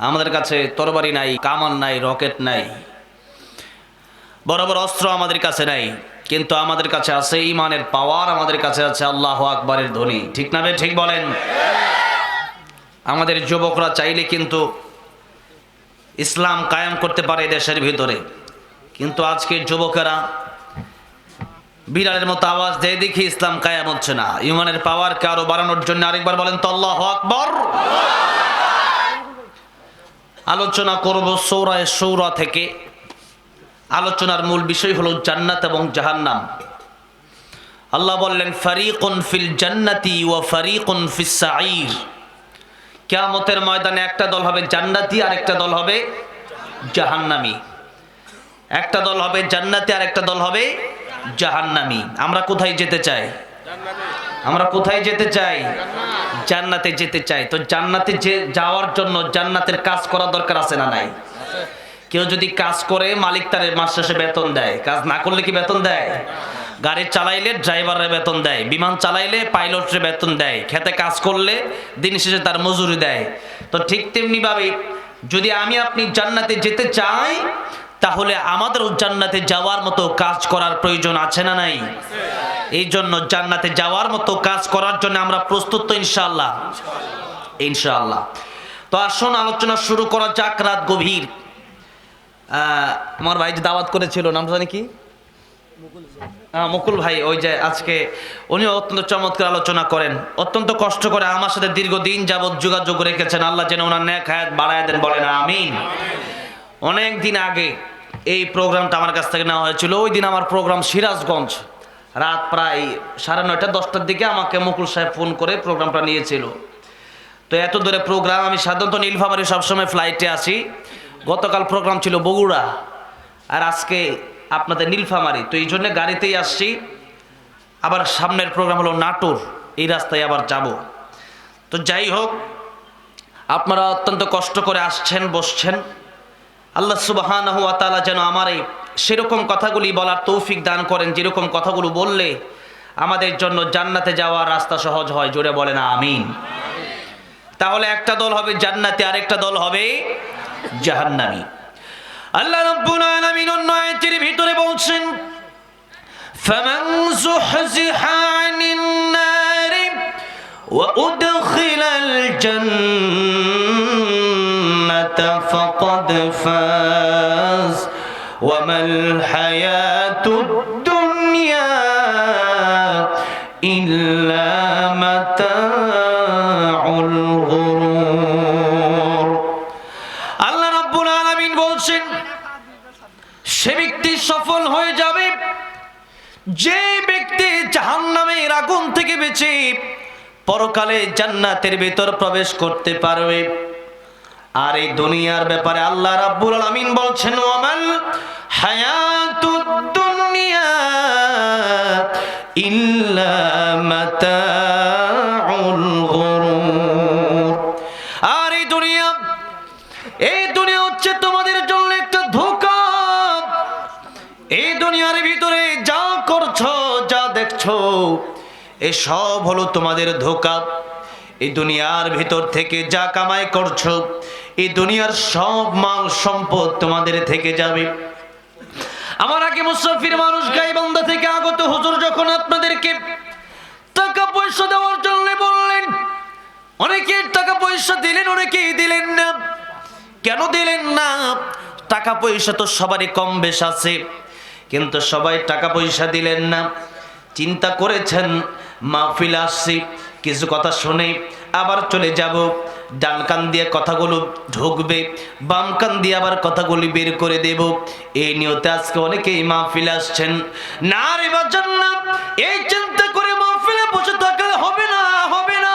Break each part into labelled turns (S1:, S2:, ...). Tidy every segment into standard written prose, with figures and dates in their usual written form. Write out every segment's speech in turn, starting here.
S1: আমাদের কাছে তরবারি নাই, কামান নাই, রকেট নাই, বড় বড় অস্ত্র আমাদের কাছে নাই, কিন্তু আমাদের কাছে আছে ঈমানের পাওয়ার, আমাদের কাছে আছে আল্লাহু আকবারের ধ্বনি। ঠিক না ভাই? ঠিক বলেন। আমাদের যুবকরা চাইলে কিন্তু ইসলাম কায়েম করতে পারে দেশের ভিতরে, কিন্তু আজকে যুবকেরা বিড়ালের মতো আওয়াজ দেয় দেখি ইসলাম কায়েম হচ্ছে না। ঈমানের পাওয়ারকে আরো বাড়ানোর জন্য আরেকবার বলেন তো আল্লাহু আকবার। আলোচনা করব সূরা শুরা থেকে। আলোচনার মূল বিষয় হলো জান্নাত এবং জাহান্নাম। আল্লাহ বললেন ফারিকুন ফিল জান্নাতি ওয়া ফারিকুন ফিস সাঈর। কিয়ামতের ময়দানে একটা দল হবে জান্নাতি আর একটা দল হবে জাহান্নামী। একটা দল হবে জান্নাতি আর একটা দল হবে জাহান্নামী। আমরা কোথায় যেতে চাই? আমরা কোথায় যেতে চাই? জান্নাতে যেতে চাই। তো জান্নাতে যাওয়ার জন্য জান্নাতের কাজ করা দরকার আছে না নাই? কেউ যদি কাজ করে মালিক তার মাস শেষে বেতন দেয়, কাজ না করলে কি বেতন দেয়? গাড়ি চালাইলে ড্রাইভারের বেতন দেয়, বিমান চালাইলে পাইলটের বেতন দেয়, খেতে কাজ করলে দিন শেষে তার মজুরি দেয়। তো ঠিক তেমনি ভাবে যদি আমি আপনি জান্নাতে যেতে চাই, তাহলে আমাদেরও জান্নাতে যাওয়ার মতো কাজ করার প্রয়োজন আছে না নাই? এই জন্য জান্নাতে যাওয়ার মতো কাজ করার জন্য আমরা প্রস্তুত তো ইনশাআল্লাহ? ইনশাআল্লাহ। তো আসুন আলোচনা শুরু করা যাক। রাত গভীর। আমার ভাই যে দাওয়াত করেছিল, নাম জানি কি? মুকুল ভাই। ওই যে আজকে উনি অত্যন্ত চমৎকার আলোচনা করেন, অত্যন্ত কষ্ট করে আমার সাথে দীর্ঘদিন যাবৎ যোগাযোগ রেখেছেন। আল্লাহ যেন ওনার নেক হায়াত বাড়ায় দেন, বলেন আমিন। অনেক দিন আগে এই প্রোগ্রামটা আমার কাছ থেকে নেওয়া হয়েছিল। ওই দিন আমার প্রোগ্রাম সিরাজগঞ্জ, রাত প্রায় 9:30 10টার দিকে আমাকে মুকুল সাহেব ফোন করে প্রোগ্রামটা নিয়েছিল। তো এত দূরে প্রোগ্রাম, আমি সাধারণত নীলফামারী সবসময় ফ্লাইটে আসি। গতকাল প্রোগ্রাম ছিল বগুড়া, আর আজকে আপনাদের নীলফামারী। তো এই জন্য গাড়িতেই আসছি। আবার সামনের প্রোগ্রাম হলো নাটোর, এই রাস্তায় আবার যাব। তো যাই হোক, আপনারা অত্যন্ত কষ্ট করে আসছেন, বসছেন। আল্লাহ সুবহানাহু ওয়া তাআলা যেন আমারে সেরকম কথাগুলি বলার তৌফিক দান করেন, যেরকম কথাগুলো বললে আমাদের জন্য জান্নাতে যাওয়ার রাস্তা সহজ হয়। জোরে বলেন আমিন। তাহলে একটা দল হবে জান্নাতে, আরেকটা দল হবে জাহান্নামী। আল্লাহ রাব্বুল আলামিন অন্য আয়াতের ভিতরে বলছেন ফামান যুহজিহা আনিন নারি ওয়া উদখিলাল জান্নাতা ফাকাদ ফাজ ওয়া মাল হায়াতুদ দুনিয়া ইল্লা মাতাউল গুরুর। আল্লাহ রাব্বুল আলামিন বলছেন সে ব্যক্তি সফল হয়ে যাবে যে ব্যক্তি জাহান্নামের আগুন থেকে বেঁচে পরকালে জান্নাতের ভিতর প্রবেশ করতে পারবে। আর এই দুনিয়ার ব্যাপারে আল্লাহ রাব্বুল আলামিন বলছেন ওয়ামাল হায়াতুদ দুনিয়া ইল্লা মাতাউল গুরুর। আর এই দুনিয়া হচ্ছে তোমাদের জন্য একটা ধোঁকা। এই দুনিয়ার ভিতরে যা করছো, যা দেখছো, এই সব হলো তোমাদের ধোঁকা। এই দুনিয়ার ভিতর থেকে যা কামাই করছো, এই দুনিয়ার সব মাল সম্পদ তোমাদের থেকে যাবে। আমার আগে মুসাফির মানুষ গাইবান্ধা থেকে আগত হুজুর যখন আপনাদেরকে টাকা পয়সা দেওয়ার জন্য বললেন, অনেকে টাকা পয়সা দিলেন, অনেকেই দিলেন না। কেন দিলেন না? টাকা পয়সা তো সবারই কম বেশ আছে, কিন্তু সবাই টাকা পয়সা দিলেন না। চিন্তা করেছেন মাহফিল আসছি, কিছু কথা শুনে আবার চলে যাব, ডান কান দিয়ে কথাগুলো ঢুকবে, বাম কান দিয়ে আবার কথাগুলি বের করে দেব। এই নিয়তে আজকে অনেকেই মাহফিল আসছেন। না রে বাজান না, এই চিন্তা করে মাহফিলে বসে থাকলে হবে না, হবে না।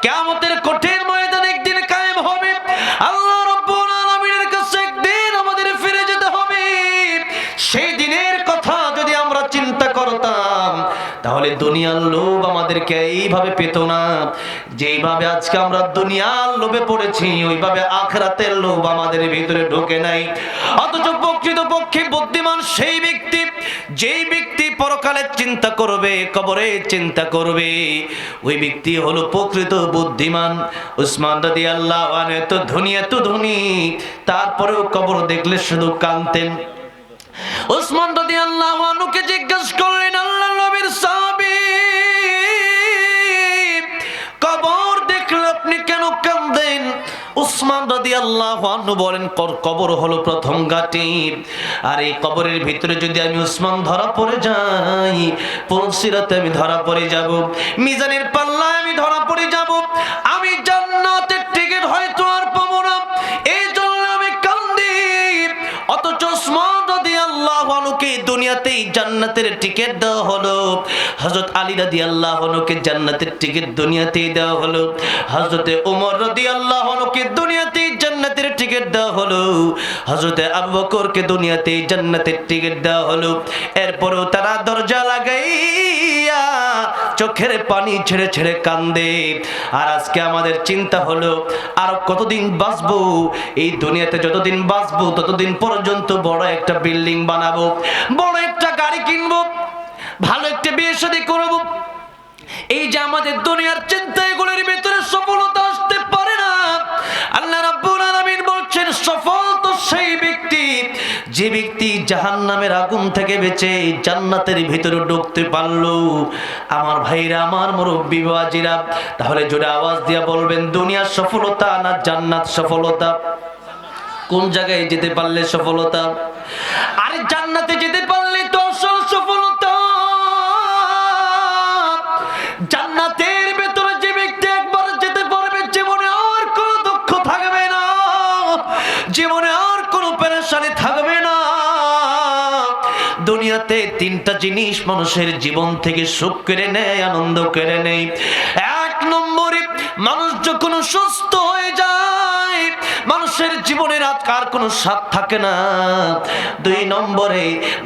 S1: কিয়ামতের কঠিন ময়দান একদিন কায়েম হবে। আল্লাহ রাব্বুল আলামিনের কাছে একদিন আমাদের ফিরে যেতে হবে। সেই দিনের কথা যদি আমরা চিন্তা করতাম, তাহলে দুনিয়ার লোভ আমাদেরকে এইভাবে পেত না, যেইভাবে আজকে আমরা দুনিয়ার লোভে পড়েছি ওইভাবে আখিরাতের লোভ আমাদের ভিতরে ঢোকে নাই। অথচ প্রকৃতপক্ষে বুদ্ধিমান সেই ব্যক্তি, যেই ব্যক্তি পরকালের চিন্তা করবে, কবরের চিন্তা করবে, ওই ব্যক্তি হলো প্রকৃত বুদ্ধিমান। উসমান রাদিয়াল্লাহু আনহু এত ধনী, তারপরেও কবর দেখলে শুধু কাঁদতেন। উসমান রাদিয়াল্লাহু আনহুকে জিজ্ঞাসা করলেন, আল্লাহর নবীর সাহাবী, কবর দেখলে আপনি কেন কাঁদেন? উসমান রাদিয়াল্লাহু আনহু বলেন, কবর হলো প্রথম ঘাঁটি, আর এই কবরের ভিতরে যদি আমি উসমান ধরা পড়ে যাই, পুলসিরাতে আমি ধরা পড়ে যাব, মিজানের পাল্লায় আমি ধরা পড়ে যাব, আমি জান্নাতের টিকিট হয়তো আর পাবো না, এই জন্য আমি কাঁদি। অথচ উসমান রাদিয়াল্লাহু আনহুকে দুনিয়াতেই জান্নাতের টিকিট দেওয়া হলো, হযরত আলী রাদিয়াল্লাহু আনহুকে জান্নাতের টিকিট দুনিয়াতেই দেওয়া হলো, হযরত ওমর রাদিয়াল্লাহু আনহুকে দুনিয়াতেই জান্নাতের টিকিট দেওয়া হলো, হযরত আবু বকরকে দুনিয়াতেই জান্নাতের টিকিট দেওয়া হলো। এরপরেও তারা দরজা লাগাইয়া চোখের পানি ছেড়ে ছেড়ে কান্দে। আর আজকে আমাদের চিন্তা হলো আর কতদিন বাঁচবো, এই দুনিয়াতে যতদিন বাঁচবো ততদিন পর্যন্ত বড় একটা বিল্ডিং বানাবো, বড় একটা গাড়ি কিনবো, ভালো একটা বিয়ে শাদী করবো। এই যে আমাদের দুনিয়ার চিন্তা, এগুলোর ভিতরে সফলতা আসতে পারে না। আল্লাহ রাব্বুল আলামিন বলছেন, সফল তো সেই ব্যক্তি যে ব্যক্তি জাহান্নামের আগুন থেকে বেঁচে জান্নাতের ভিতরে ঢুকতে পারলো। আমার ভাইরা, আমার মুরব্বি বাবাজিরা, তাহলে জোরে আওয়াজ দিয়া বলবেন, দুনিয়ার সফলতা না জান্নাত সফলতা? কোন জায়গায় যেতে পারলে সফলতা? আরে জান্নাতে যেতে পারলে তো আসল সফলতা। জান্নাতের ভেতরে যে ব্যক্তি একবার যেতে পারবে, জীবনে আর কোনো দুঃখ থাকবে না, জীবনে আর কোনো পেরেশানি থাকবে না। দুনিয়াতে তিনটা জিনিস মানুষের জীবন থেকে সুখ কেড়ে নেয়, আনন্দ কেড়ে নেয়। এক নম্বরে, মানুষ যখন সুস্থ হয়ে যায়, মানুষের জীবনের আর কোনো স্বাদ থাকে না। দুই নম্বরে,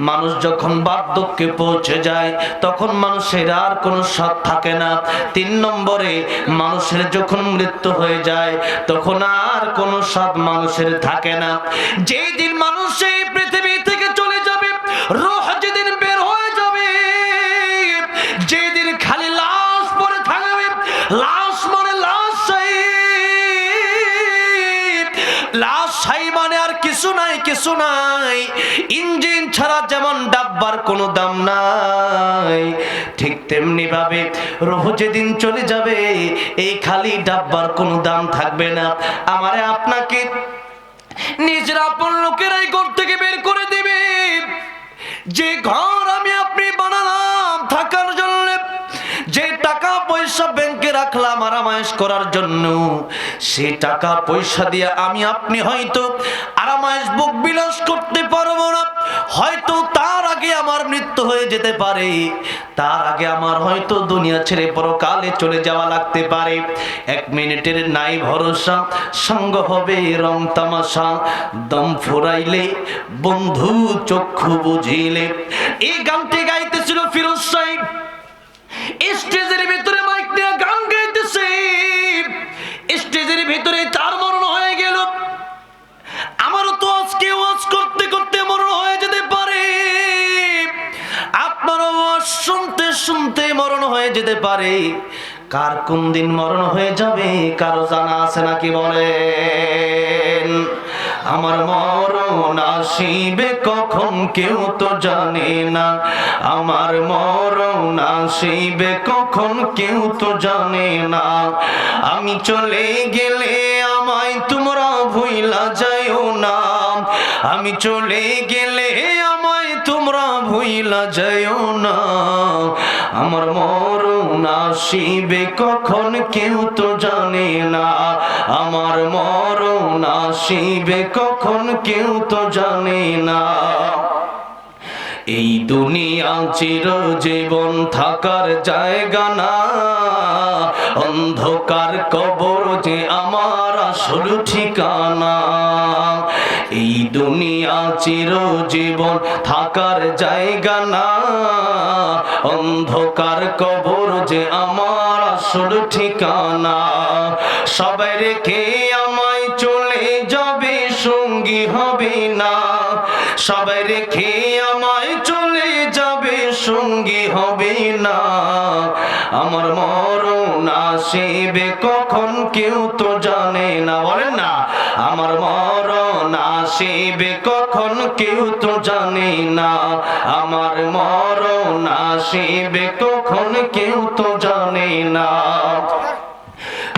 S1: মানুষ যখন বার্ধক্যে পৌঁছে যায় তখন মানুষের আর কোনো স্বাদ থাকে না। তিন নম্বরে, মানুষের যখন মৃত্যু হয়ে যায় তখন আর কোনো স্বাদ মানুষের থাকে না। যেই দিন মানুষ এই পৃথিবী থেকে চলে যাবে, রূহ যেদিন বের হয়ে যাবে, যেদিন খালি লাশ পড়ে থাকবে, লাশ মানে লাশ মানে আর কিছু নাই, কিছু নাই। ইঞ্জিন ছাড়া যেমন ডাব্বার কোনো দাম নাই, ঠিক তেমনি ভাবে রূহ যেদিন চলে যাবে, এই খালি ডাব্বার কোনো দাম থাকবে না। আমারে আপনাকে নিজের আপন লোকেরাই ঘর থেকে বের করে দিবে। যে ঘর আমি আপনি বানালাম থাকার জন্য, যে টাকা পয়সা ব্যাংকে রাখলাম আরামায়েশ করার জন্য, সেই টাকা পয়সা দিয়ে আমি আপনি হয়তো আরামায়েশ ভোগ বিলাস করতে পারবো না। হয়তো তার আগে আমার মৃত্যু হয়ে যেতে পারে, তার আগে আমার হয়তো দুনিয়া ছেড়ে পরকালে চলে যাওয়া লাগতে পারে। এক মিনিটের নাই ভরসা, সঙ্গ হবে রং তামাশা, দম ফুরাইলে বন্ধু চক্ষু বুঝিলে। এই গানটি গাইতেছিল ফিরোজ সাহেব, স্টেজের ভিতরে মাইক দিয়ে গান গাইতেছে, স্টেজের ভিতরে তার মরণ হয়ে গেল। আমারও তো আজকে ওয়াজ করতে করতে মরণ হয়ে যেতে পারে, আপনারও ওয়াজ শুনতে শুনতে মরণ হয়ে যেতে পারে। কার কোন দিন মরণ হয়ে যাবে কারো জানা আছে নাকি? বলেন, আমার মরণ আসিবে কখন কেউ তো জানে না, আমার মরণ আসিবে কখন কেউ তো জানে না। আমি চলে গেলে আমায় তোমরা ভুইলা যাইও না, আমি চলে গেলে আমায় তোমরা ভুইলা যাইও না। আমার মরণ আসিবে কখন কেউ তো জানে না, আমার মরণ আসিবে কখন কেউ তো জানে না। এই দুনিয়া চিরজীবন থাকার জায়গা না, অন্ধকার কবর যে আমার আসল ঠিকানা। এই দুনিয়া চিরজীবন থাকার জায়গা না, অন্ধকার কবর যে আমার আসল ঠিকানা। সবাই রেখে আমায় চলে যাবে, সঙ্গী হবে না। সবাই রেখে আমায় চলে যাবে, সঙ্গী হবে না। আমার মরণ আসিবে কখন কেউ তো জানে না, বলেন না। আমার মরণ আসিবে কখন কেউ তো জানে না। আমার মরণ আসিবে কখন কেউ তো জানে না।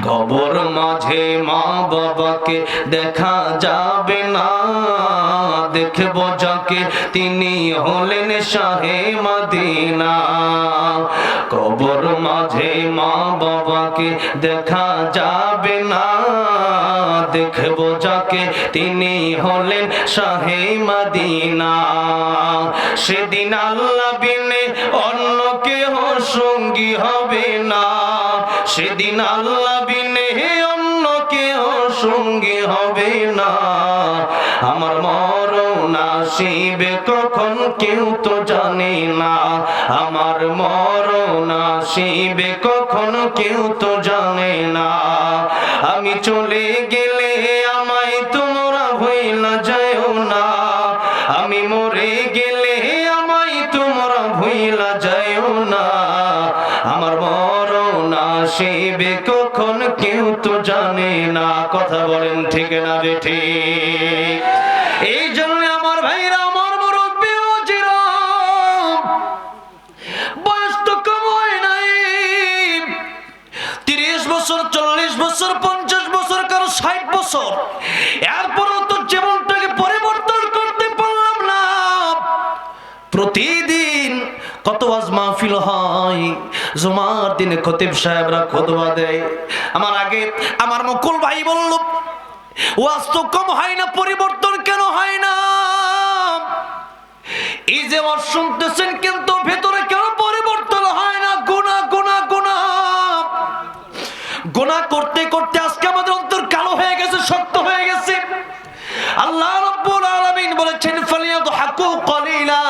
S1: কবর মাঝে মা বাবাকে দেখা যাবে না, দেখব যাকে তিনি হলেন শাহে মদিনা। কবর মাঝে মা বাবাকে দেখা যাবে না, দেখব যাকে তিনি হলেন শাহে মদিনা। সেদিন আল্লাহ বিনে অন্য কেহ সঙ্গী হবে না। সেদিন আল্লাহ বিনে অন্য কেহ সঙ্গী হবে না। আমার মরণ আসিবে কখন কেউ তো জানে না। আমার মরণ আসিবে কখন কেউ তো জানে না। আমি চলে গেলে আমায় তোমরা ভুইলা যাও না। আমি মরে গেলে আমায় তোমরা ভুইলা যাও না। আমার মরণ আসিবে কখন কেউ তো জানে না। কথা বলেন ঠিক না বেঠিক? এই জন্য আমার ভাইরা, আমার মুরব্বি ওজিরা, বয়স তো কম হয় নাই। 30 বছর, 40 বছর, 50 বছর, কারো 60 বছর। এরপরও তো জীবনটাকে পরিবর্তন করতে পারলাম না। প্রতিদিন কত ওয়াজ মাহফিল হয়, জুমার দিনে খতিব সাহেবরা খুতবা দেয়। আমার আগে আমার মুকুল ভাই বলল, ওয়াজ তো কম হয় না, পরিবর্তন কেন হয় না? এই যে ওয়াজ শুনতেছেন কিন্তু ভেতরে কেন পরিবর্তন হয় না? গুনাহ গুনাহ গুনাহ গুনাহ করতে করতে আজকে আমাদের অন্তর কালো হয়ে গেছে, শক্ত হয়ে গেছে। আল্লাহ রাব্বুল আলামিন বলেছেন, ফালিয়াদহাকু কালিলা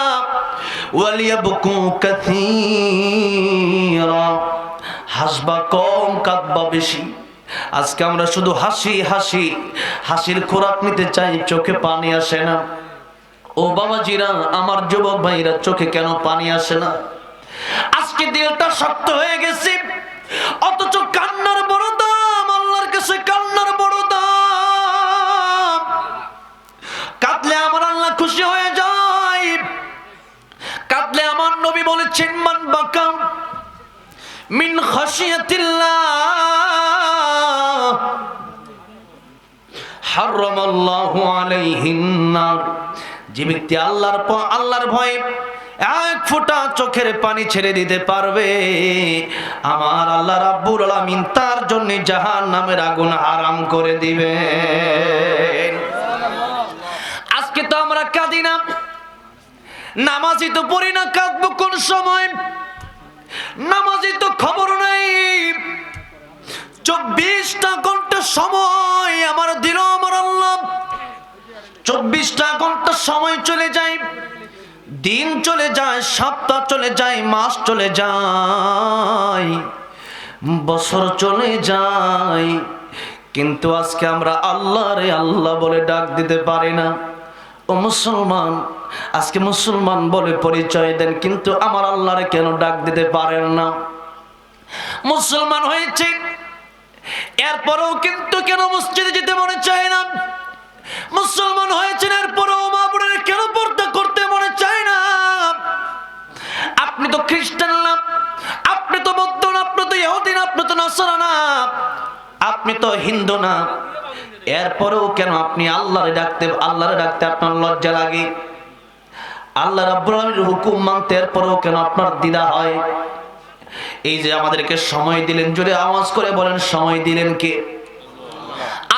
S1: ওয়ালিয়াবকু কাসীরা। হাসবা কম, কাঁদবা বেশি। আজকে আমরা শুধু হাসি হাসি, হাসির খোরাক নিতে চাই, চোখে পানি আসে না। ও বাবাজিরা, আমার যুবক ভাইরা, চোখে কেন পানি আসে না? আজকে দিলটা শক্ত হয়ে গেছে, অথচ কান্নার বড় দাম। আল্লাহর কাছে কান্নার বড় দাম। কাঁদলে আমার আল্লাহ খুশি হয়ে যায়। কাঁদলে আমার নবী বলেছেন, মান বাকা মিন খাশিয়াতিল্লাহ হারামাল্লাহু আলাইহিন নার। যে ব্যক্তি আল্লাহর ভয়ে এক ফোঁটা চোখের পানি ছেড়ে দিতে পারবে, আমার আল্লাহ রাব্বুল আলামিন তার জন্য জাহান্নামের আগুন হারাম করে দিবেন। আজকে তো আমরা কাঁদি না, নামাজই তো পড়ি না, কাঁদবো কোন সময়? নামাজই তো খবর নাই। 24টা ঘন্টা সময় আমার দিল আমার আল্লাহ। 24টা ঘন্টা সময় চলে যায়, দিন চলে যায়, সপ্তাহ চলে যায়, মাস চলে যায়, বছর চলে যায়, কিন্তু আজকে আমরা আল্লাহ রে আল্লাহ বলে ডাক দিতে পারি না। ও মুসলমান, আজকে মুসলমান বলে পরিচয় দেন, কিন্তু আমার আল্লাহরে কেন ডাক দিতে পারেন না? মুসলমান হয়েছে, এরপরেও কিন্তু কেন মসজিদে যেতে মনে চায় না? মুসলমান হয়েছেন, এরপরেও মা বোনের কেন পর্দা করতে মনে চায় না? আপনি তো খ্রিস্টান না, আপনি তো বৌদ্ধ না, আপনি তো ইহুদি না, আপনি তো নাসারা না, আপনি তো হিন্দু না, এরপরেও কেন আপনি আল্লাহরে ডাকতে আপনার লজ্জা লাগে? আল্লাহ রাব্বুল আলামিনের হুকুম মানতে এরপরেও কেন আপনার দ্বিধা হয়? এই যে আমাদেরকে সময় দিলেন, জোরে আওয়াজ করে বলেন, সময় দিলেন কে?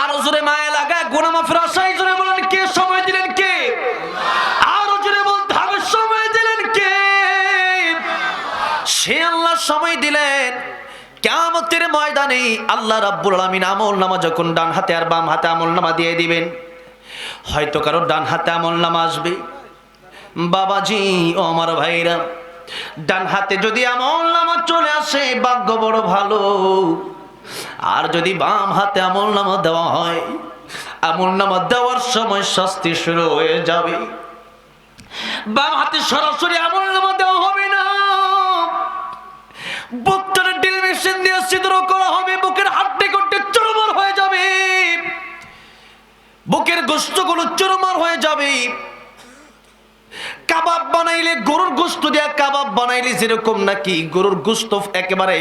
S1: আরো জোরে মায়া লাগায় গুনাহ মাফের আশায় জোরে বলেন, কে সময় দিলেন? কে? আরো জোরে বলতে হবে, সময় দিলেন কে? সে আল্লাহ সময় দিলেন। কিয়ামতের ময়দানে আল্লাহ রাব্বুল আলামিন আমলনামা যখন ডান হাতে আর বাম হাতে আমলনামা দিয়ে দিবেন, হয়তো কারো ডান হাতে আমলনামা আসবে। বাবাজি ও আমার ভাইরা, ডান হাতে যদি আমলনামা চলে আসে ভাগ্য বড় ভালো। আর যদি বাম হাতে আমলনামা দেওয়া হয়, আমলনামা দেওয়ার সময় শাস্তি শুরু হয়ে যাবে। বাম হাতে সরাসরি আমলনামা দেওয়া হবে না, বুকটারে ড্রিল মেশিন দিয়ে ছিদ্র করা হবে, বুকের হাড্ডি গড্ডি চুরমার হয়ে যাবে, বুকের গোশতগুলো চুরমার হয়ে যাবে। কাবাব বানাইলে, গরুর গোশত দিয়ে কাবাব বানাইলে যেরকম নাকি গরুর গোশত একেবারে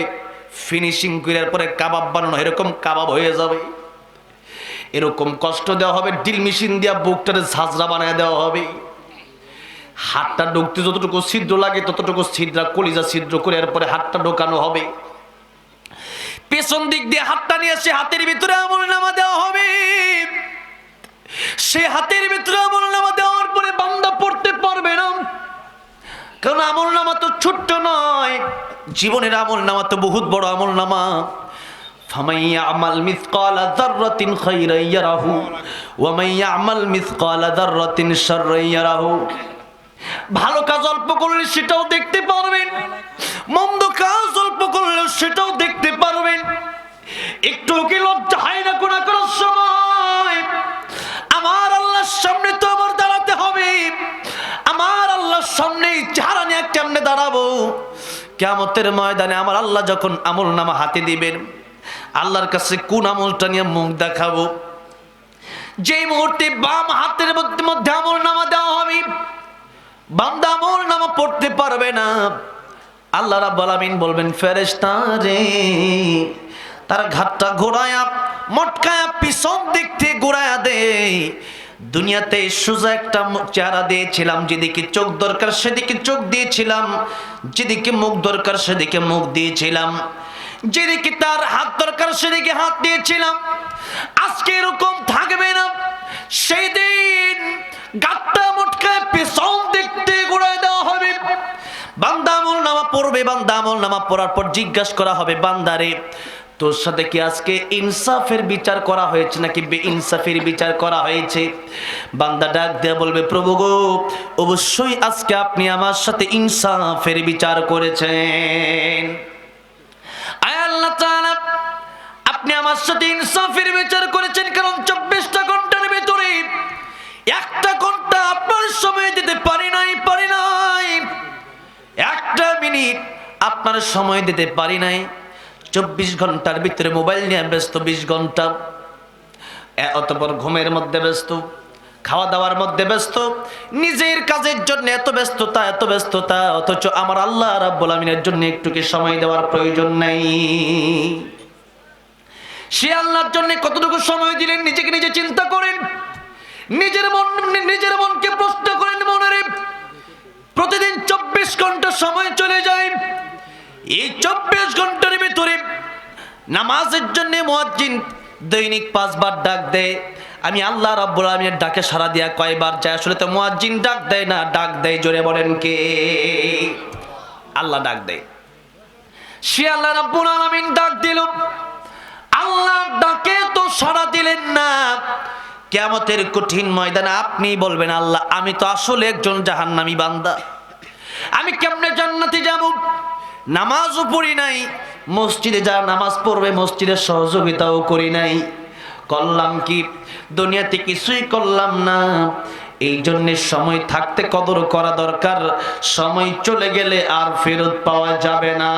S1: ফিনিশিং করার পরে কাবাব বানানো, এরকম কাবাব হয়ে যাবে। এরকম কষ্ট দেওয়া হবে, ড্রিল মেশিন দিয়ে বুকটারে ঝাঁঝরা বানায় দেওয়া হবে। হাতটা ঢুকতে যতটুকু ছিদ্র লাগে ততটুকু ছিদ্রা কলিজা ছিদ্র করে এরপরে হাতটা ঢোকানো হবে। পেছন দিক দিয়ে হাতটা নিয়ে সে হাতের ভিতরে আমলনামা দেওয়া হবে। সে হাতের ভিতরে আমলনামা দেওয়ার পরে বান্দা পড়তে পারবে না, কারণ আমলনামা তো ছোট্ট নয়, জীবনের আমলনামা তো বহুত বড় আমলনামা। فَمَن يَعْمَلْ مِثْقَالَ ذَرَّةٍ خَيْرًا يَرَهُ وَمَن يَعْمَلْ مِثْقَالَ ذَرَّةٍ شَرًّا يَرَهُ। ভালো কাজ অল্প করলে সেটাও দেখতে পারবেন, মন্দ কাজ অল্প করলেও সেটাও দেখতে পারবেন। একটু কি লজ্জা হয় না গুনাহ করার সময়? আমার আল্লাহর সামনে তো আমার দাঁড়াতে হবে, আমার আল্লাহর সামনে চেহারা নিয়ে কেমনে দাঁড়াবো? কিয়ামতের ময়দানে আমার আল্লাহ যখন আমলনামা হাতে দিবেন, আল্লাহর কাছে কোন আমলটা নিয়ে মুখ দেখাবো? যেই মুহূর্তে বাম হাতের মধ্যে আমলনামা দেওয়া হবে, বান্দা আমলনামা পড়তে পারবে না। আল্লাহ রাব্বুল আলামিন বলবেন, ফেরেশতা রে, তার ঘাটটা ঘোরায়া মটকায়া পিছন দিক থেকে ঘোরায়া দে। দুনিয়াতে সোজা একটা চেহারা দিয়েছিলাম, যেদিকে চোখ দরকার সেদিকে চোখ দিয়েছিলাম, যেদিকে মুখ দরকার সেদিকে মুখ দিয়েছিলাম, যেদিকে তার হাত দরকার সেদিকে হাত দিয়েছিলাম। আজকে এরকম থাকবে না। সেই দিন গাট্টা মটকায় পেছন দেখতে ঘুরায় দেওয়া হবে। বান্দা আমলনামা পড়বে, বান্দা আমলনামা পড়ার পর জিজ্ঞাসা করা হবে, বান্দারে তোর সাথে কি আজকে ইনসাফের বিচার করা হয়েছে নাকি বেইনসাফের বিচার করা হয়েছে? বান্দা ডাক দিয়ে বলবে, প্রভু গো, অবশ্যই আজকে আপনি আমার সাথে ইনসাফের বিচার করেছেন। আয় আল্লাহ তাআলা, আপনি আমার সাথে ইনসাফের বিচার করেছেন, কারণ 24টা ঘন্টার ভিতরে একটা ঘন্টা আপনার সময় দিতে পারি নাই। একটা মিনিট আপনার সময় দিতে পারি নাই। 24 ঘন্টার ভিতরে মোবাইল নিয়ে ব্যস্ত 20 ঘন্টা, অতঃপর ঘুমের মধ্যে ব্যস্ত, খাওয়া দাওয়ার মধ্যে ব্যস্ত, নিজের কাজের জন্য এত ব্যস্ততা, অথচ আমার আল্লাহ রাব্বুল আমিনের জন্য একটু কি সময় দেওয়ার প্রয়োজন নাই? সে আল্লাহর জন্য কতটুকু সময় দিলেন নিজেকে নিজে চিন্তা করেন। নিজের মনকে প্রশ্ন করেন, মনে প্রতিদিন 24 ঘন্টা সময় চলে যায়। এই 24 ঘন্টার ভিতরে নামাজের জন্য মুয়াজ্জিন দৈনিক 5 বার ডাক দেয়। আমি আল্লাহ রাব্বুল আমিনের ডাকে সাড়া দিয়া কয়বার যায়? আসলে তো মুয়াজ্জিন ডাক দেয় না, ডাক দেয় জোরে বলেন কে? আল্লাহ ডাক দেয়। সে আল্লাহ রাব্বুল আমিন ডাক দিল, আল্লাহ ডাকে তো সাড়া দিলেন না। কিয়ামতের কঠিন ময়দানে আপনি বলবেন, আল্লাহ আমি তো আসলে একজন জাহান্নামী বান্দা, আমি কেমনে জান্নাতে যাব? নামাজও পড়ি নাই, মসজিদে যা নামাজ পড়বে মসজিদের সহযোগিতাও করি নাই, করলাম কি? দুনিয়াতে কিছুই করলাম না। এই জন্য সময় থাকতে কদর করা দরকার, সময় চলে গেলে আর ফেরত পাওয়া যাবে না।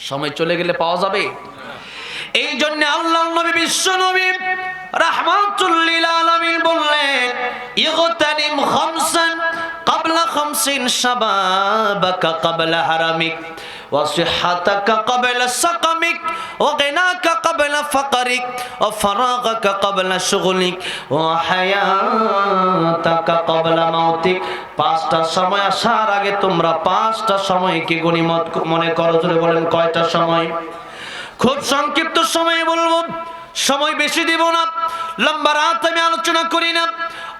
S1: সময় চলে গেলে পাওয়া যাবে? এই জন্য আল্লাহর নবী, বিশ্ব নবী রাহমাতুল লিল আলামিন বললেন, ইগতানিম খামসান ক্বাবলা খামসিন, শাবাবাকা ক্বাবলা হারামিক, ওয়া সিহহাতাকা ক্বাবলা সাকামিক, ওয়া গিনাকা ক্বাবলা ফাকরিক, ওয়া ফারাগাকা ক্বাবলা শুগলিক, ওয়া হায়াতাকা ক্বাবলা মাউতিক। 5টা সময় আসার আগে তোমরা 5টা সময়কে গনিমত মনে করো। জোরে বলেন, কয়টা সময়? খুব সংক্ষিপ্ত সময়ে বলবো, সময় বেশি দিব না, লম্বা রাত আমি আলোচনা করি না।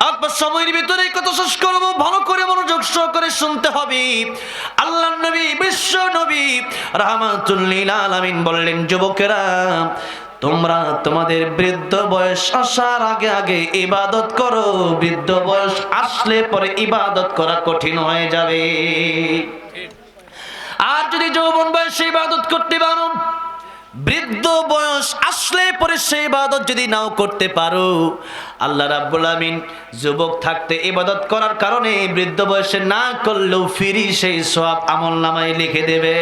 S1: অল্প সময়ের ভিতরে কথা শেষ করবো, ভালো করে মনোযোগ সহকারে শুনতে হবে। আল্লাহর নবী, বিশ্ব নবী রাহমাতুল লিল আলামিন বললেন, যুবকেরা তোমরা তোমাদের বৃদ্ধ বয়স আসার আগে আগে ইবাদত করো, বৃদ্ধ বয়স আসলে পরে ইবাদত করা কঠিন হয়ে যাবে। আর যদি যৌবন বয়সে ইবাদত করতে পারো, বৃদ্ধ বয়স আসলে পরে সেই ইবাদত যদি নাও করতে পারো, আল্লাহ রাব্বুল আমিন যুবক থাকতে ইবাদত করার কারণে বৃদ্ধ বয়সে না করলেও ফিরি সেই সওয়াব আমলনামায় লিখে দেবে।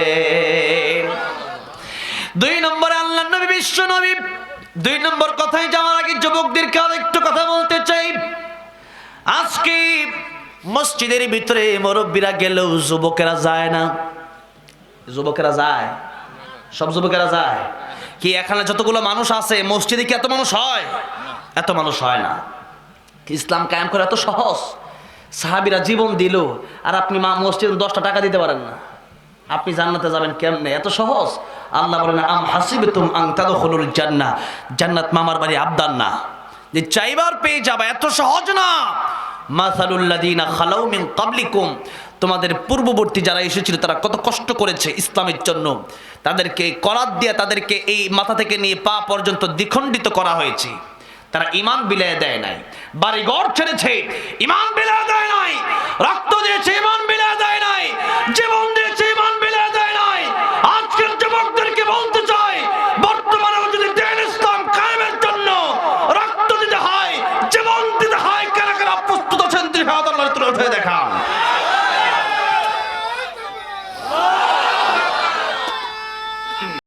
S1: 2 নম্বরে আল্লাহ নবী বিশ্ব নবী 2 নম্বর কথায় যাওয়ার আগে যুবকদেরকে আরেকটু কথা বলতে চাই। আজকে মসজিদের ভিতরে মুরব্বীরা গেলেও যুবকেরা যায় না। যুবকেরা যায়? সব যুবকেরা যায় কি? এখানে যতগুলো মানুষ আছে মসজিদে কি এত মানুষ হয়? এত মানুষ হয় না। ইসলাম কায়েম করা এত সহজ? সাহাবীরা জীবন দিল, আর আপনি মসজিদে 10টা টাকা দিতে পারেন না। আপনি জান্নাতে যাবেন কেমনে? এত সহজ? আল্লাহ বলেন আম হাসিবতুম আন তাদখুলুল জান্নাহ, জান্নাত মামার বাড়ি আবদার না, যে চাইবার পেয়ে যাবে, এত সহজ না। মাসালুল লাযিনা খালাউ মিন ক্বাবলিকুম, তোমাদের পূর্ববর্তী যারা এসেছিল তারা কত কষ্ট করেছে ইসলামের জন্য। তাদেরকে করাত দিয়ে তাদেরকে এই মাথা থেকে নিয়ে পা পর্যন্ত দ্বিখণ্ডিত করা হয়েছে। তারা ঈমান বিলিয়ে দেয় নাই, বাড়িঘর ছেড়েছে, ঈমান বিলিয়ে দেয় নাই, রক্ত দিয়েছে, ঈমান বিলিয়ে দেয় নাই, জীবন দিয়েছে, ঈমান বিলিয়ে দেয় নাই। আজকের যুবকদেরকে বলতে চাই, বর্তমানে যদি দ্বীন ইসলাম কায়েমের জন্য রক্ত দিতে হয়, জীবন দিতে হয়, কারা কারা প্রস্তুত আছেন? তুলে দেখান।